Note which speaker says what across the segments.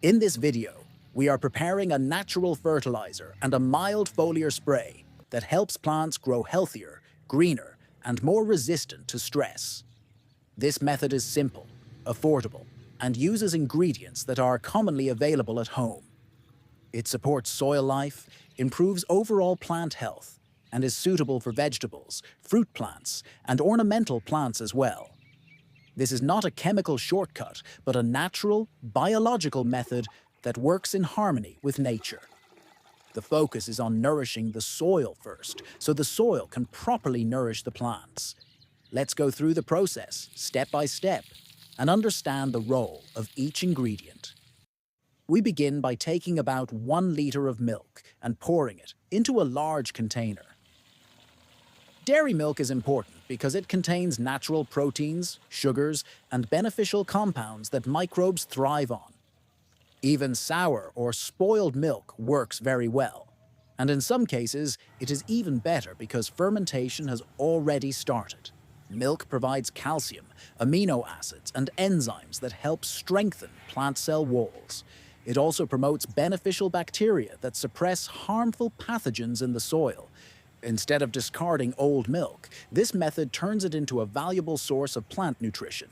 Speaker 1: In this video, we are preparing a natural fertilizer and a mild foliar spray that helps plants grow healthier, greener, and more resistant to stress. This method is simple, affordable, and uses ingredients that are commonly available at home. It supports soil life, improves overall plant health, and is suitable for vegetables, fruit plants, and ornamental plants as well. This is not a chemical shortcut, but a natural, biological method that works in harmony with nature. The focus is on nourishing the soil first, so the soil can properly nourish the plants. Let's go through the process, step by step, and understand the role of each ingredient. We begin by taking about 1 liter of milk and pouring it into a large container. Dairy milk is important because it contains natural proteins, sugars, and beneficial compounds that microbes thrive on. Even sour or spoiled milk works very well, and in some cases, it is even better because fermentation has already started. Milk provides calcium, amino acids, and enzymes that help strengthen plant cell walls. It also promotes beneficial bacteria that suppress harmful pathogens in the soil. Instead of discarding old milk, this method turns it into a valuable source of plant nutrition.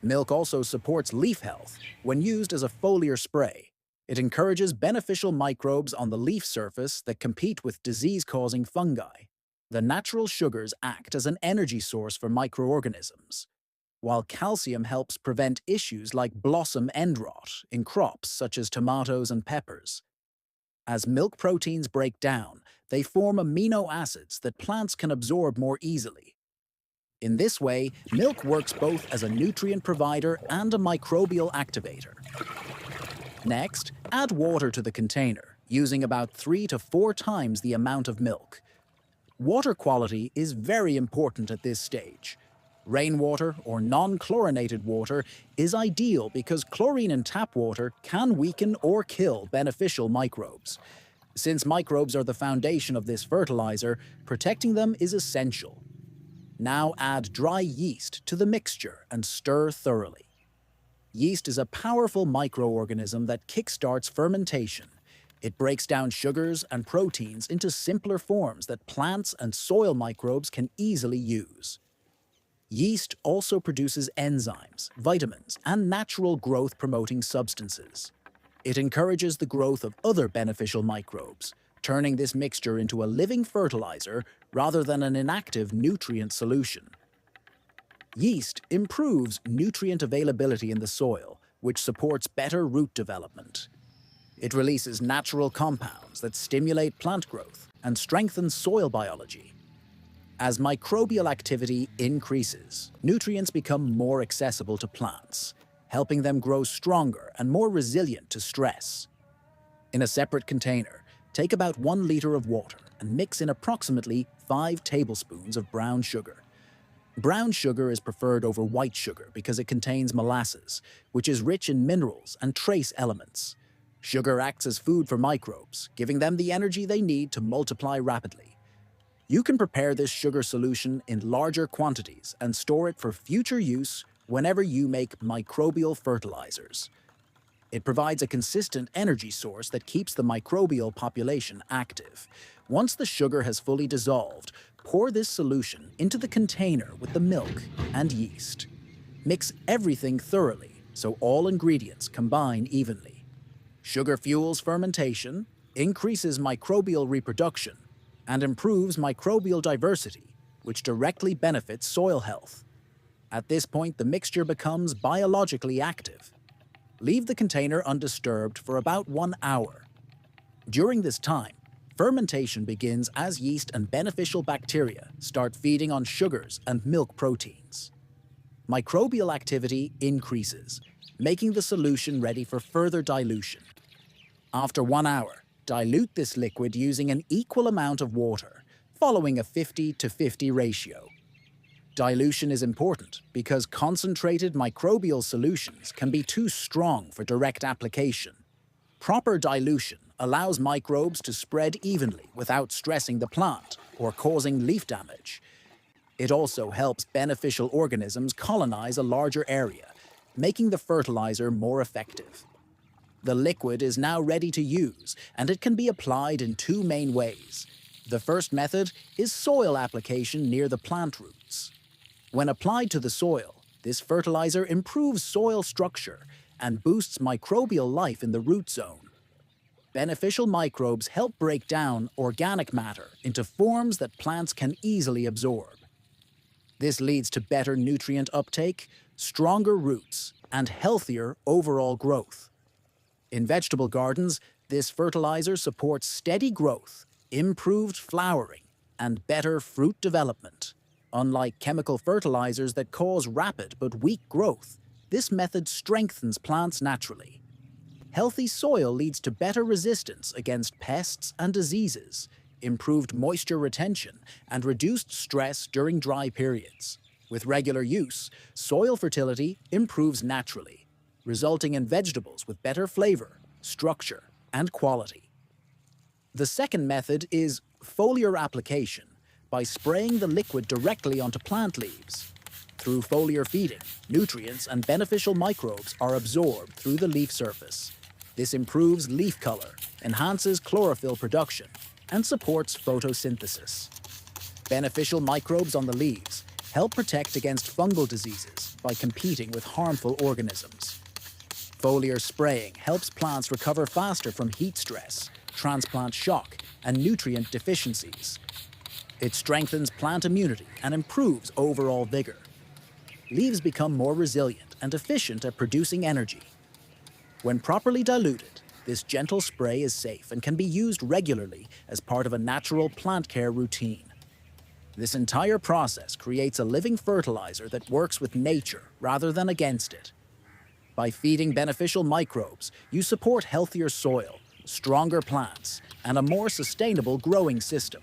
Speaker 1: Milk also supports leaf health when used as a foliar spray. It encourages beneficial microbes on the leaf surface that compete with disease-causing fungi. The natural sugars act as an energy source for microorganisms, while calcium helps prevent issues like blossom end rot in crops such as tomatoes and peppers. As milk proteins break down, they form amino acids that plants can absorb more easily. In this way, milk works both as a nutrient provider and a microbial activator. Next, add water to the container, using about 3 to 4 times the amount of milk. Water quality is very important at this stage. Rainwater or non-chlorinated water is ideal because chlorine in tap water can weaken or kill beneficial microbes. Since microbes are the foundation of this fertilizer, protecting them is essential. Now add dry yeast to the mixture and stir thoroughly. Yeast is a powerful microorganism that kickstarts fermentation. It breaks down sugars and proteins into simpler forms that plants and soil microbes can easily use. Yeast also produces enzymes, vitamins, and natural growth-promoting substances. It encourages the growth of other beneficial microbes, turning this mixture into a living fertilizer rather than an inactive nutrient solution. Yeast improves nutrient availability in the soil, which supports better root development. It releases natural compounds that stimulate plant growth and strengthen soil biology. As microbial activity increases, nutrients become more accessible to plants, helping them grow stronger and more resilient to stress. In a separate container, take about 1 liter of water and mix in approximately 5 tablespoons of brown sugar. Brown sugar is preferred over white sugar because it contains molasses, which is rich in minerals and trace elements. Sugar acts as food for microbes, giving them the energy they need to multiply rapidly. You can prepare this sugar solution in larger quantities and store it for future use whenever you make microbial fertilizers. It provides a consistent energy source that keeps the microbial population active. Once the sugar has fully dissolved, pour this solution into the container with the milk and yeast. Mix everything thoroughly so all ingredients combine evenly. Sugar fuels fermentation, increases microbial reproduction, and improves microbial diversity, which directly benefits soil health. At this point, the mixture becomes biologically active. Leave the container undisturbed for about 1 hour. During this time, fermentation begins as yeast and beneficial bacteria start feeding on sugars and milk proteins. Microbial activity increases, making the solution ready for further dilution. After 1 hour, dilute this liquid using an equal amount of water, following a 50-50 ratio. Dilution is important because concentrated microbial solutions can be too strong for direct application. Proper dilution allows microbes to spread evenly without stressing the plant or causing leaf damage. It also helps beneficial organisms colonize a larger area, making the fertilizer more effective. The liquid is now ready to use, and it can be applied in two main ways. The first method is soil application near the plant roots. When applied to the soil, this fertilizer improves soil structure and boosts microbial life in the root zone. Beneficial microbes help break down organic matter into forms that plants can easily absorb. This leads to better nutrient uptake, stronger roots, and healthier overall growth. In vegetable gardens, this fertilizer supports steady growth, improved flowering, and better fruit development. Unlike chemical fertilizers that cause rapid but weak growth, this method strengthens plants naturally. Healthy soil leads to better resistance against pests and diseases, improved moisture retention, and reduced stress during dry periods. With regular use, soil fertility improves naturally, resulting in vegetables with better flavor, structure, and quality. The second method is foliar application, by spraying the liquid directly onto plant leaves. Through foliar feeding, nutrients and beneficial microbes are absorbed through the leaf surface. This improves leaf color, enhances chlorophyll production, and supports photosynthesis. Beneficial microbes on the leaves help protect against fungal diseases by competing with harmful organisms. Foliar spraying helps plants recover faster from heat stress, transplant shock, and nutrient deficiencies. It strengthens plant immunity and improves overall vigor. Leaves become more resilient and efficient at producing energy. When properly diluted, this gentle spray is safe and can be used regularly as part of a natural plant care routine. This entire process creates a living fertilizer that works with nature rather than against it. By feeding beneficial microbes, you support healthier soil, stronger plants, and a more sustainable growing system.